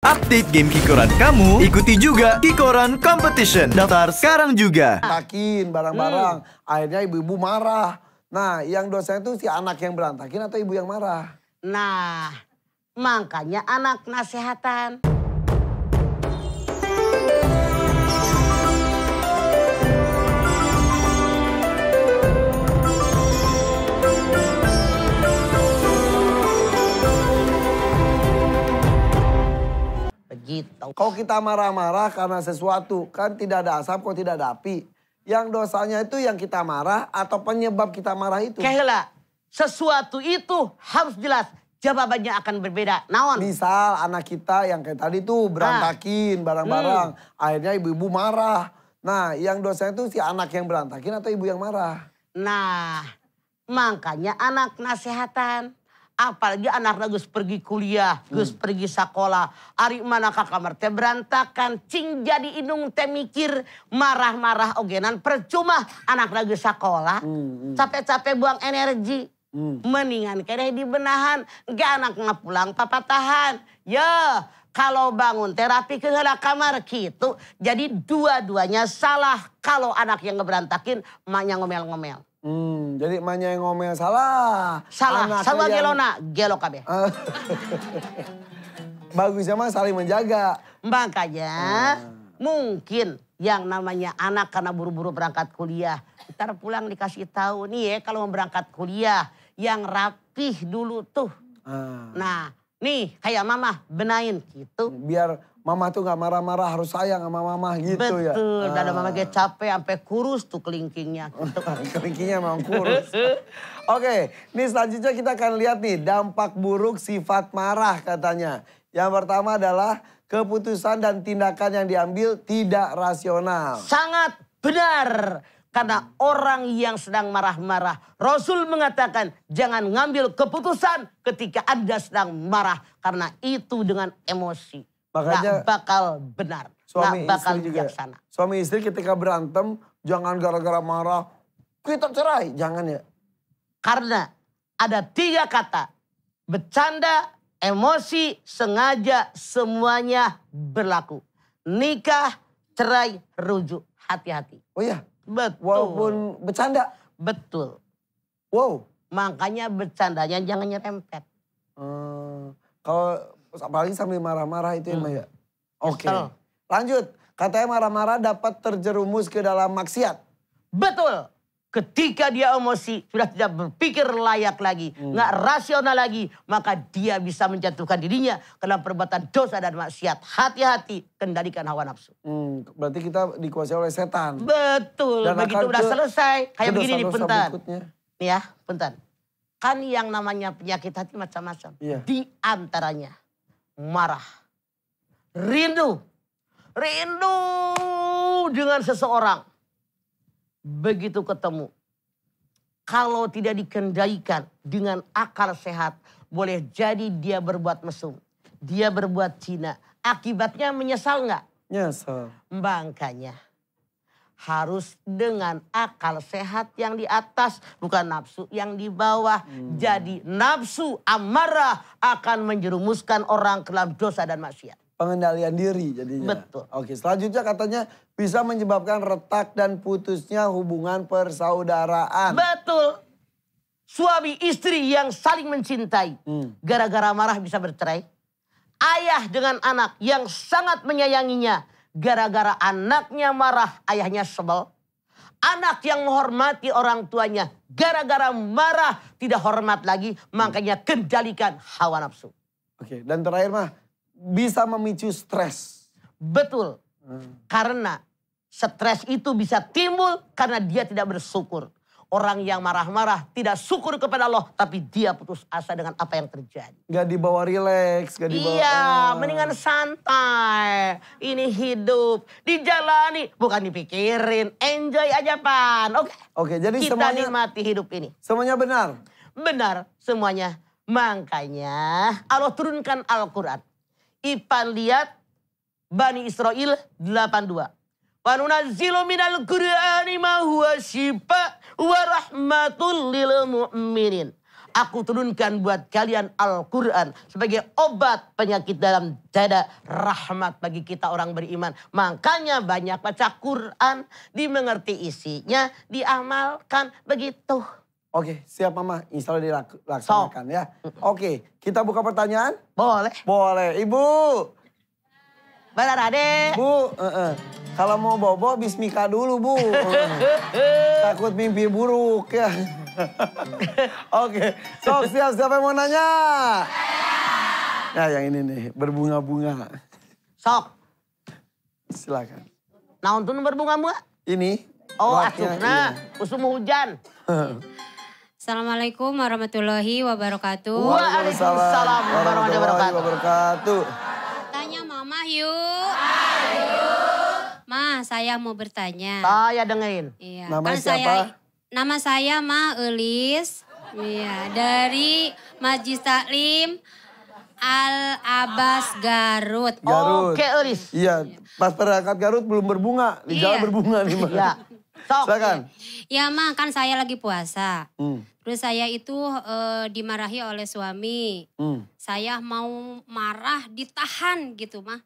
Update game Kikoran kamu, ikuti juga Kikoran Competition. Daftar sekarang juga. Berantakin barang-barang, akhirnya ibu-ibu marah. Nah, yang dosanya itu si anak yang berantakin atau ibu yang marah? Nah, makanya anak nasihatan. Begitu. Kalau kita marah-marah karena sesuatu, kan tidak ada asap, kok tidak ada api. Yang dosanya itu yang kita marah atau penyebab kita marah itu? Kehela, sesuatu itu harus jelas. Jawabannya akan berbeda. Naon? Misal anak kita yang kayak tadi tuh berantakin barang-barang. Akhirnya ibu-ibu marah. Nah, yang dosanya itu si anak yang berantakin atau ibu yang marah? Nah, makanya anak nasihatan. Apalagi anak gus pergi kuliah, gus pergi sekolah. Ari mana ka kamar teh berantakan. Cing jadi indung teh mikir marah-marah ogenan. Percuma anak gus sekolah. Capek-capek buang energi. Mendingan kene di benahan. Gak anak ngapulang papatahan. Ya, kalau bangun terapi ke kamar gitu. Jadi dua-duanya salah. Kalau anak yang ngeberantakin, emaknya ngomel-ngomel. Jadi emaknya yang ngomel salah. Salah, sama gelona, gelo kabeh. Bagusnya mah saling menjaga. Makanya mungkin yang namanya anak karena buru-buru berangkat kuliah. Ntar pulang dikasih tahu nih ya kalau mau berangkat kuliah. Yang rapih dulu tuh. Nah nih kayak mama benain gitu. Biar mama tuh gak marah-marah, harus sayang sama mama gitu. Betul, ya. Betul, dan mama kayak capek sampai kurus tuh kelingkingnya. Gitu. Kelingkingnya memang kurus. Oke, nih selanjutnya kita akan lihat nih dampak buruk sifat marah katanya. Yang pertama adalah keputusan dan tindakan yang diambil tidak rasional. Sangat benar. Karena orang yang sedang marah-marah, Rasul mengatakan jangan ngambil keputusan ketika Anda sedang marah. Karena itu dengan emosi. Makanya gak bakal benar, suami gak bakal istri juga. bijaksana. Suami istri ketika berantem, jangan gara-gara marah, kita cerai. Jangan ya. Karena ada 3 kata, bercanda, emosi, sengaja, semuanya berlaku. Nikah, cerai, rujuk, hati-hati. Oh iya? Betul. Walaupun bercanda? Betul. Wow. Makanya bercandanya jangan nyerempet. Kalau apalagi sambil marah-marah itu ya. Oke. Kesel. Lanjut. Katanya marah-marah dapat terjerumus ke dalam maksiat. Betul. Ketika dia emosi, sudah tidak berpikir layak lagi. Nggak rasional lagi. Maka dia bisa menjatuhkan dirinya karena perbuatan dosa dan maksiat. Hati-hati, kendalikan hawa nafsu. Berarti kita dikuasai oleh setan. Betul. Dan begitu udah selesai. Kayak begini nih, Punten. Nih ya, Punten. Kan yang namanya penyakit hati macam-macam. Iya. Di antaranya marah, rindu dengan seseorang. Begitu ketemu, kalau tidak dikendalikan dengan akal sehat, boleh jadi dia berbuat mesum, dia berbuat zina. Akibatnya menyesal nggak? Nyesel. Makanya harus dengan akal sehat yang di atas, bukan nafsu yang di bawah. Jadi nafsu amarah akan menjerumuskan orang ke dalam dosa dan maksiat. Pengendalian diri jadinya. Betul. Oke, selanjutnya katanya bisa menyebabkan retak dan putusnya hubungan persaudaraan. Betul. Suami istri yang saling mencintai, gara-gara marah bisa bercerai. Ayah dengan anak yang sangat menyayanginya, gara-gara anaknya marah, ayahnya sebel. Anak yang menghormati orang tuanya, gara-gara marah tidak hormat lagi, makanya kendalikan hawa nafsu. Oke, dan terakhir mah bisa memicu stres. Betul. Karena stres itu bisa timbul karena dia tidak bersyukur. Orang yang marah-marah tidak syukur kepada Allah, tapi dia putus asa dengan apa yang terjadi. Gak dibawa rileks, gak dibawa... Iya, mendingan santai. Ini hidup, dijalani, bukan dipikirin. Enjoy aja, Pan. Oke. Oke, jadi kita semuanya... nikmati hidup ini. Semuanya benar? Benar, semuanya. Makanya Allah turunkan Al-Quran. Ipan lihat Bani Israel 82. Wa nunazzilu minal Qur'ani ma huwa syifa wa rahmatul lil mu'minin. Aku turunkan buat kalian Al-Quran sebagai obat penyakit dalam dada, rahmat bagi kita orang beriman. Makanya banyak baca Quran, dimengerti isinya, diamalkan begitu. Oke, siap Mama. Insya Allah dilaksanakan ya. Oke, kita buka pertanyaan? Boleh. Boleh. Ibu. Benar adek. Bu, kalau mau bobo bismika dulu Bu. Takut mimpi buruk ya. Oke, sok siapa yang mau nanya? Nah yang ini nih, berbunga-bunga. Sok. Silakan. Nah untuk berbunga-bunga? Ini. Oh asupna, usum hujan. Assalamualaikum warahmatullahi wabarakatuh. Waalaikumsalam warahmatullahi wabarakatuh. Tanya Mama yuk. Ma, saya mau bertanya. Saya dengerin. Iya. Nama kan siapa? Nama saya Ma Elis. Iya, dari Majlis Taklim Al-Abbas Garut. Garut. Oke Elis. Iya, pas berangkat Garut belum berbunga. Di jalan Iya. berbunga nih Ma. Iya. Sok. Silakan. Ya Ma, kan saya lagi puasa. Hmm. Terus saya itu dimarahi oleh suami. Saya mau marah, ditahan gitu mah.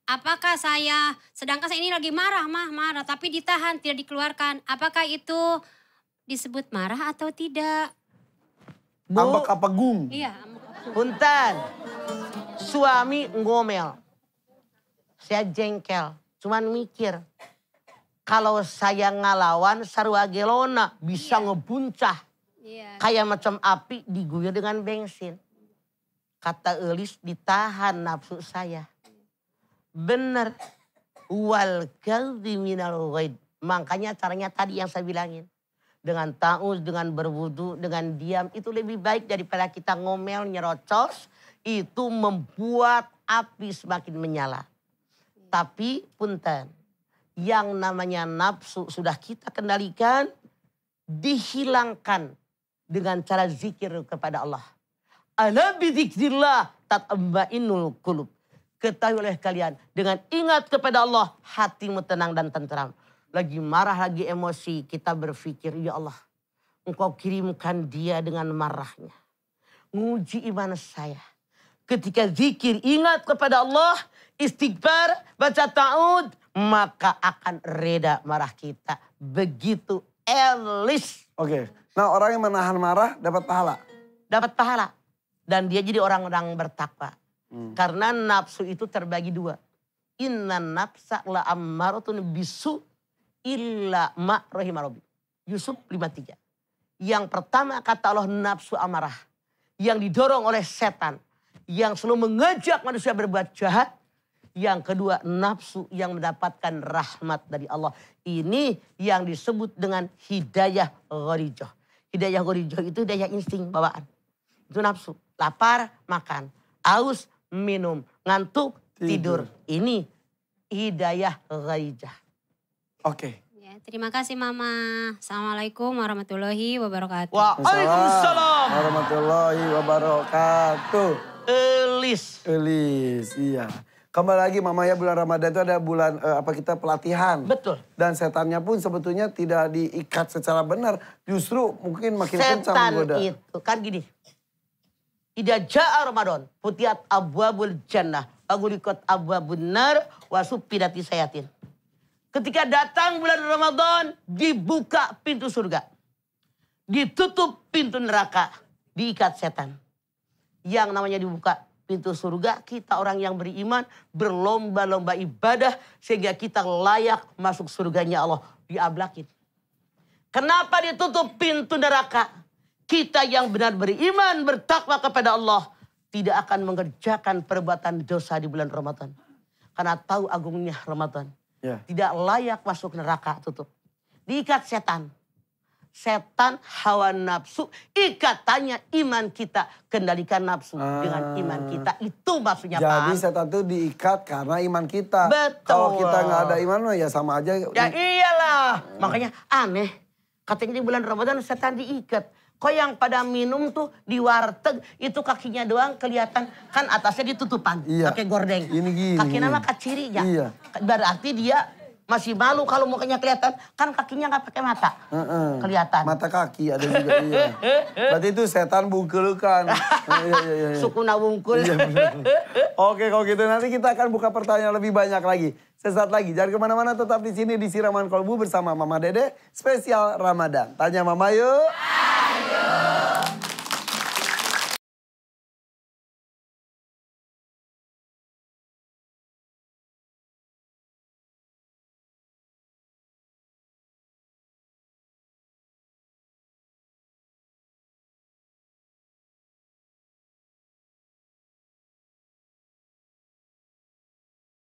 Apakah saya, sedangkan saya ini lagi marah tapi ditahan, tidak dikeluarkan. Apakah itu disebut marah atau tidak? Ambek apa gung? Iya. Punten. Suami ngomel. Saya jengkel. Cuman mikir. Kalau saya ngalawan sarua gelona bisa ngebuncah. Iya. Kayak macam api diguyur dengan bensin. Kata Elis ditahan nafsu saya. Bener. Wal kalbi minal ghaid. Makanya caranya tadi yang saya bilangin. Dengan ta'uz, dengan berwudu, dengan diam. Itu lebih baik daripada kita ngomel, nyerocos. Itu membuat api semakin menyala. Tapi punten. Yang namanya nafsu sudah kita kendalikan. Dihilangkan dengan cara zikir kepada Allah. Ala bidzikrillah tatma'innul qulub. Ketahui oleh kalian, dengan ingat kepada Allah, hatimu tenang dan tentram. Lagi marah, lagi emosi, kita berpikir, ya Allah, Engkau kirimkan dia dengan marahnya. Nguji iman saya. Ketika zikir, ingat kepada Allah, istighfar, baca ta'ud, maka akan reda marah kita. Begitu Elis. Oke, nah orang yang menahan marah dapat pahala. Dapat pahala. Dan dia jadi orang-orang bertakwa. Karena nafsu itu terbagi dua. Inna nafsa la ammaratun bisu illa ma rahimarobi. Yusuf 53. Yang pertama kata Allah nafsu amarah. Yang didorong oleh setan. Yang selalu mengajak manusia berbuat jahat. Yang kedua nafsu yang mendapatkan rahmat dari Allah. Ini yang disebut dengan hidayah gharijah. Hidayah gharijah itu hidayah insting bawaan. Itu nafsu. Lapar, makan. Aus, minum. Ngantuk, tidur. Ini hidayah gharijah. Oke. Ya, terima kasih Mama. Assalamualaikum warahmatullahi wabarakatuh. Waalaikumsalam. Warahmatullahi wabarakatuh. Elis. Iya. Kembali lagi Mama ya, bulan Ramadan itu ada bulan kita pelatihan. Betul. Dan setannya pun sebetulnya tidak diikat secara benar. Justru mungkin makin kencang Setan menggoda. itu kan gini. Idza jaa Ramadan, futihat abwabul jannah, agulikat abwabun nar, wasupidati sayatin. Ketika datang bulan Ramadan, dibuka pintu surga. Ditutup pintu neraka, diikat setan. Yang namanya dibuka pintu surga, kita orang yang beriman berlomba-lomba ibadah sehingga kita layak masuk surganya Allah, diablakin. Kenapa ditutup pintu neraka? Kita yang benar beriman, bertakwa kepada Allah, tidak akan mengerjakan perbuatan dosa di bulan Ramadan. Karena tahu agungnya Ramadan. Ya. Tidak layak masuk neraka, tutup. Diikat setan. Setan hawa nafsu, ikatannya iman kita. Kendalikan nafsu dengan iman kita. Itu maksudnya Pak. Jadi setan itu diikat karena iman kita. Betul. Kalau kita nggak ada iman ya sama aja. Ya iyalah. Makanya aneh. Katanya di bulan Ramadan setan diikat. Kok yang pada minum tuh di warteg itu kakinya doang kelihatan. Kan atasnya ditutupan Iya. pakai gordeng. Ini gini. Kakinya mah kaciri ya. Iya. Berarti dia Masih malu kalau mukanya kelihatan. Kan kakinya nggak pakai mata. Kelihatan. Mata kaki ada juga, iya. Berarti itu setan bungkulukan. Iya. Sukuna wungkul. Iya, bener. Oke, kalau gitu nanti kita akan buka pertanyaan lebih banyak lagi. Sesaat lagi, jangan kemana-mana, tetap di sini di Siraman Kolbu bersama Mama Dede, spesial Ramadan. Tanya Mama yuk.